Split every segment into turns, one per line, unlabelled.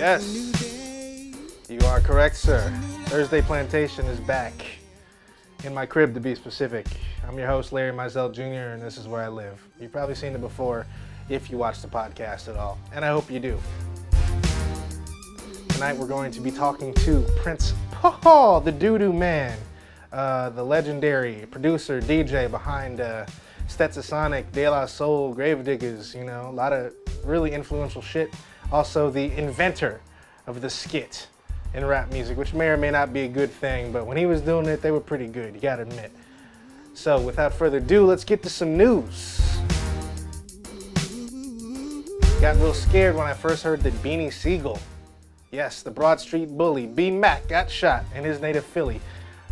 Yes, you are correct, sir. Thursday Plantation is back. In my crib, to be specific. I'm your host, Larry Mizell Jr., and this is where I live. You've probably seen it before if you watch the podcast at all, and I hope you do. Tonight we're going to be talking to Prince Paul, the Doo-Doo Man, the legendary producer, DJ behind Stetsasonic, De La Soul, Gravediggers, you know, a lot of really influential shit. Also the inventor of the skit in rap music, which may or may not be a good thing, but when he was doing it, they were pretty good, you gotta admit. So without further ado, let's get to some news. Got real scared when I first heard that Beanie Sigel, yes, the Broad Street bully, B. Mac, got shot in his native Philly,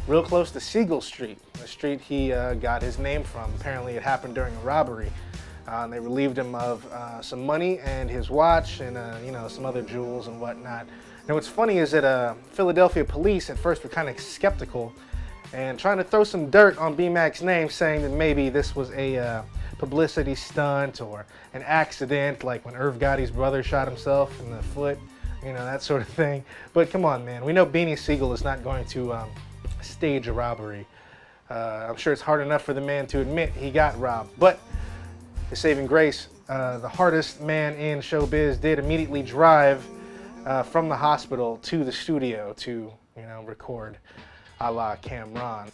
real close to Siegel Street, the street he got his name from. Apparently it happened during a robbery. And they relieved him of some money and his watch and you know, some other jewels and whatnot. Now what's funny is that Philadelphia police at first were kind of skeptical and trying to throw some dirt on B-Mac's name, saying that maybe this was a publicity stunt or an accident, like when Irv Gotti's brother shot himself in the foot, you know, that sort of thing. But come on, man, we know Beanie Sigel is not going to stage a robbery. I'm sure it's hard enough for the man to admit he got robbed, but his saving grace, the hardest man in showbiz did immediately drive from the hospital to the studio to, you know, record, a la Camron.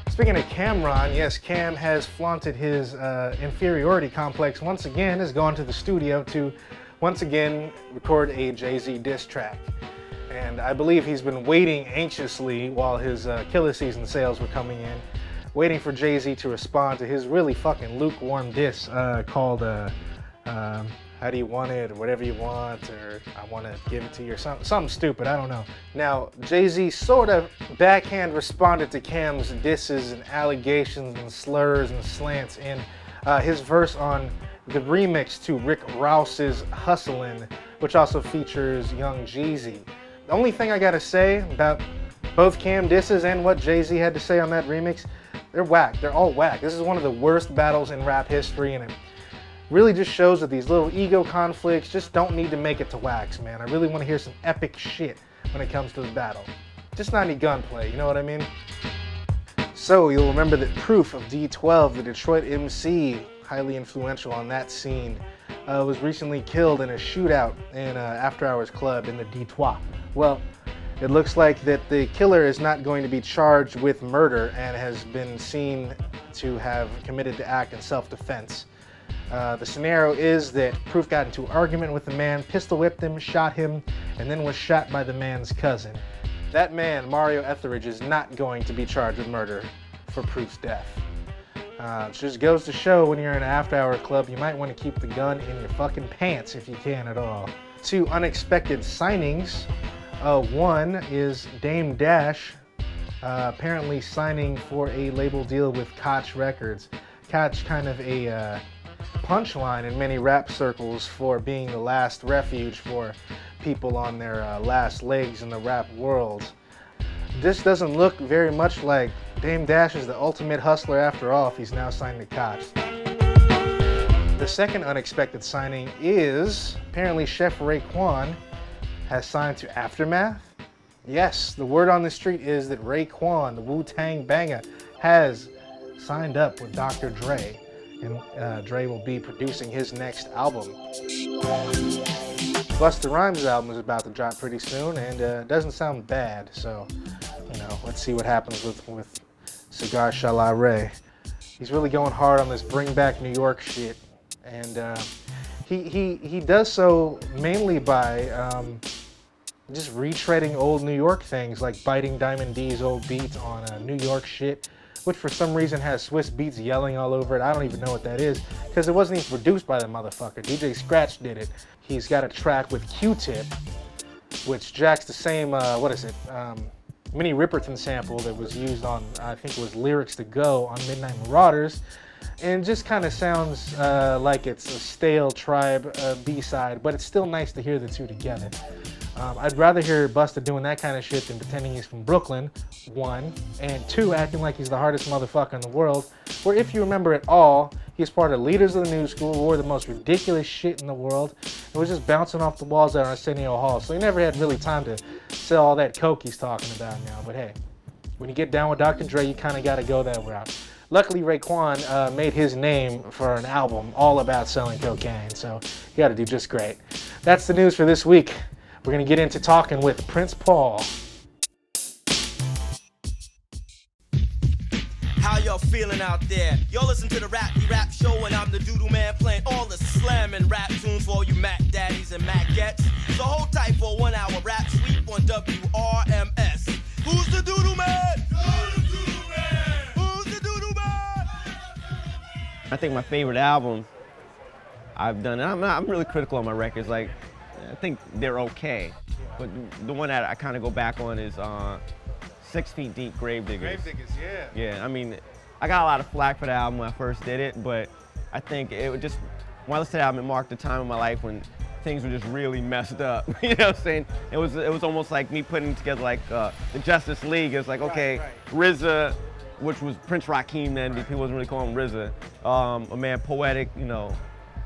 Speaking of Camron, yes, Cam has flaunted his inferiority complex once again, has gone to the studio to once again record a Jay-Z diss track. And I believe he's been waiting anxiously while his Killer Season sales were coming in, waiting for Jay-Z to respond to his really fucking lukewarm diss called How Do You Want It, or Whatever You Want, or I Want to Give It To You, or something stupid, I don't know. Now, Jay-Z sort of backhand responded to Cam's disses and allegations and slurs and slants in his verse on the remix to Rick Rouse's Hustlin', which also features Young Jeezy. The only thing I gotta say about both Cam disses and what Jay-Z had to say on that remix, they're whack. They're all whack. This is one of the worst battles in rap history, and it really just shows that these little ego conflicts just don't need to make it to wax, man. I really want to hear some epic shit when it comes to the battle. Just not any gunplay, you know what I mean? So you'll remember that Proof of D12, the Detroit MC, highly influential on that scene, was recently killed in a shootout in an after-hours club in the Detroit. Well, it looks like that the killer is not going to be charged with murder and has been seen to have committed the act in self-defense. The scenario is that Proof got into an argument with the man, pistol whipped him, shot him, and then was shot by the man's cousin. That man, Mario Etheridge, is not going to be charged with murder for Proof's death. It just goes to show when you're in an after-hour club, you might want to keep the gun in your fucking pants if you can at all. 2 unexpected signings. One is Dame Dash, apparently signing for a label deal with Koch Records. Koch, kind of a punchline in many rap circles for being the last refuge for people on their last legs in the rap world. This doesn't look very much like Dame Dash is the ultimate hustler after all if he's now signed to Koch. The second unexpected signing is apparently Chef Raekwon has signed to Aftermath. Yes, the word on the street is that Raekwon, the Wu-Tang Banger, has signed up with Dr. Dre, and Dre will be producing his next album. Busta Rhymes' album is about to drop pretty soon, and it doesn't sound bad, so, you know, let's see what happens with Cigar Shala Ray. He's really going hard on this Bring Back New York shit, and he does so mainly by just retreading old New York things, like biting Diamond D's old beats on New York shit, which for some reason has Swiss Beats yelling all over it. I don't even know what that is, because it wasn't even produced by the motherfucker. DJ Scratch did it. He's got a track with Q-Tip, which jacks the same, Minnie Riperton sample that was used on, I think it was Lyrics to Go on Midnight Marauders, and just kind of sounds like it's a stale Tribe B-side, but it's still nice to hear the two together. I'd rather hear Busta doing that kind of shit than pretending he's from Brooklyn, 1, and 2, acting like he's the hardest motherfucker in the world, where if you remember at all, he was part of Leaders of the New School, wore the most ridiculous shit in the world, and was just bouncing off the walls at Arsenio Hall. So he never had really time to sell all that coke he's talking about now. But hey, when you get down with Dr. Dre, you kind of got to go that route. Luckily, Raekwon made his name for an album all about selling cocaine, so he got to do just great. That's the news for this week. We're going to get into talking with Prince Paul.
How y'all feeling out there? Y'all listen to the Rap Show, and I'm the Doodoo Man playing all the slamming rap tunes for all you Mac Daddies and Macettes. So hold tight for a 1 hour rap sweep on WRMS. Who's the Doodoo Man? Who's the Doodoo Man?
I think my favorite album I've done, and I'm really critical on my records, like, I think they're okay. But the one that I kind of go back on is 6 Feet Deep, Gravediggers.
Gravediggers, yeah.
Yeah, I mean, I got a lot of flack for the album when I first did it, but I think it would just, when I listened to the album, it marked the time in my life when things were just really messed up. You know what I'm saying? It was almost like me putting together like the Justice League. It was like, okay, RZA, which was Prince Rakim then, people wasn't really calling him RZA. A man Poetic, you know,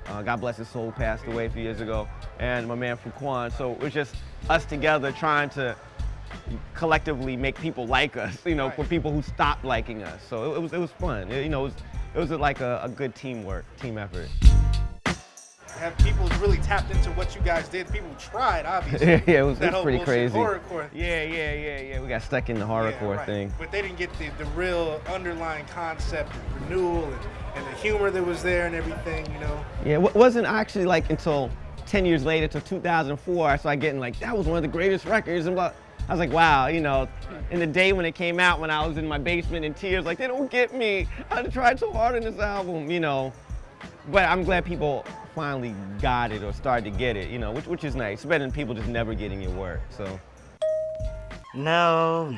God bless his soul, passed away a few years ago, and my man Raekwon. So it was just us together trying to collectively make people like us, you know, for people who stopped liking us. So it was fun. You know, it was like a good team effort.
Have people really tapped into what you guys did? People tried, obviously.
Yeah, it was pretty crazy.
Horrorcore.
Yeah. We got stuck in the horrorcore thing.
But they didn't get the real underlying concept of renewal and the humor that was there and everything, you know?
Yeah, it wasn't actually like until 10 years later, till 2004, I started getting like, that was one of the greatest records. And I was like, wow, you know, in the day when it came out, when I was in my basement in tears, like, they don't get me. I tried so hard on this album, you know. But I'm glad people finally got it or started to get it, you know, which is nice. It's better than people just never getting your work, so.
No.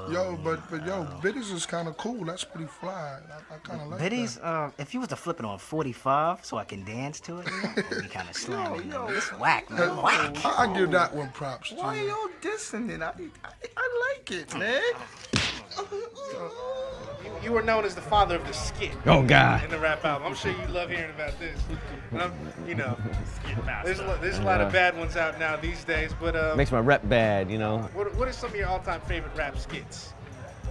Yo, but yo, Biddies is kind of cool. That's pretty fly. I kind of like
Biddies,
that.
if you was to flip it on 45 so I can dance to it, you know, it'd be kind of slamming. It's whack, man. Whack.
I give that one props to
Why
you.
y'all dissing it? I like it, man.
You were known as the father of the skit.
Oh, God.
In the rap album. I'm sure you love hearing about this. You know, there's a lot of bad ones out now these days, but
Makes my rep bad, you know.
What are some of your all-time favorite rap skits?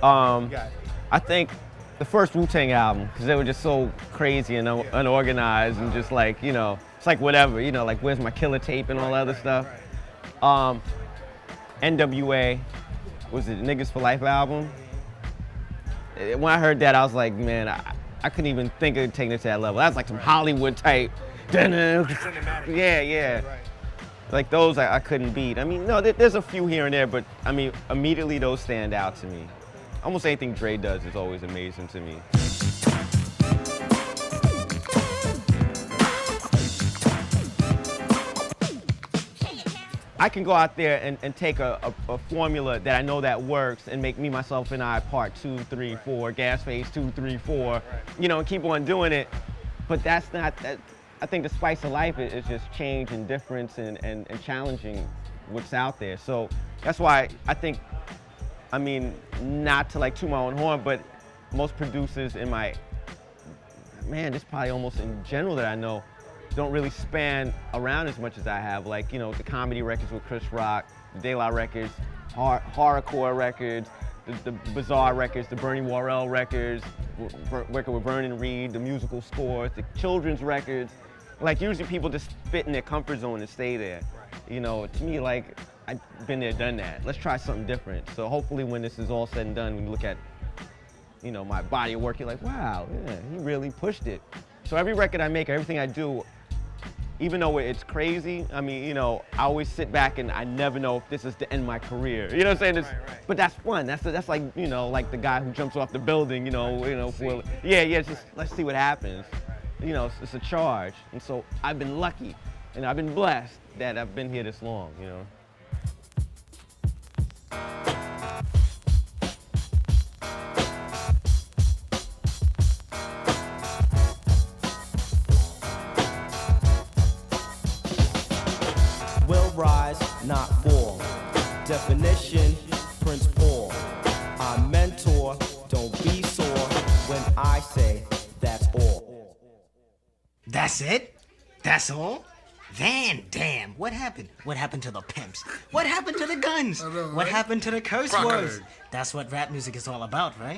I think the first Wu-Tang album, because they were just so crazy and unorganized and just like, you know, it's like whatever, you know, like Where's My Killer Tape and all that other stuff. NWA, was it Niggas for Life album? When I heard that, I was like, man, I couldn't even think of taking it to that level. That's like some Hollywood type. Yeah. Like those I couldn't beat. I mean, no, there's a few here and there, but I mean, immediately those stand out to me. Almost anything Dre does is always amazing to me. I can go out there and take a formula that I know that works and make Me, Myself, and I part 2, 3, 4, Gas Phase 2, 3, 4, you know, and keep on doing it. But that's not, I think the spice of life is just change and difference and challenging what's out there. So that's why I think, I mean, not to like toot my own horn, but most producers in my, man, this probably almost in general that I know, don't really span around as much as I have. Like, you know, the comedy records with Chris Rock, the De La records, horrorcore records, the Bizarre records, the Bernie Worrell records, working with Vernon Reid, the musical scores, the children's records. Like, usually people just fit in their comfort zone and stay there. You know, to me, like, I've been there, done that. Let's try something different. So hopefully when this is all said and done, when you look at, you know, my body of work, you're like, wow, yeah, he really pushed it. So every record I make, everything I do, even though it's crazy, I mean, you know, I always sit back and I never know if this is to end my career. You know what I'm saying? Right. But that's fun. That's like, you know, like the guy who jumps off the building, it's just, let's see what happens. You know, it's a charge. And so I've been lucky and I've been blessed that I've been here this long, you know.
Rise, not fall. Definition, Prince Paul. I mentor, don't be sore when I say
That's it? That's all? Van Dam, what happened? What happened to the pimps? What happened to the guns?
I know,
What
right?
happened to the curse
Rock
words?
it.
That's what rap music is all about, right?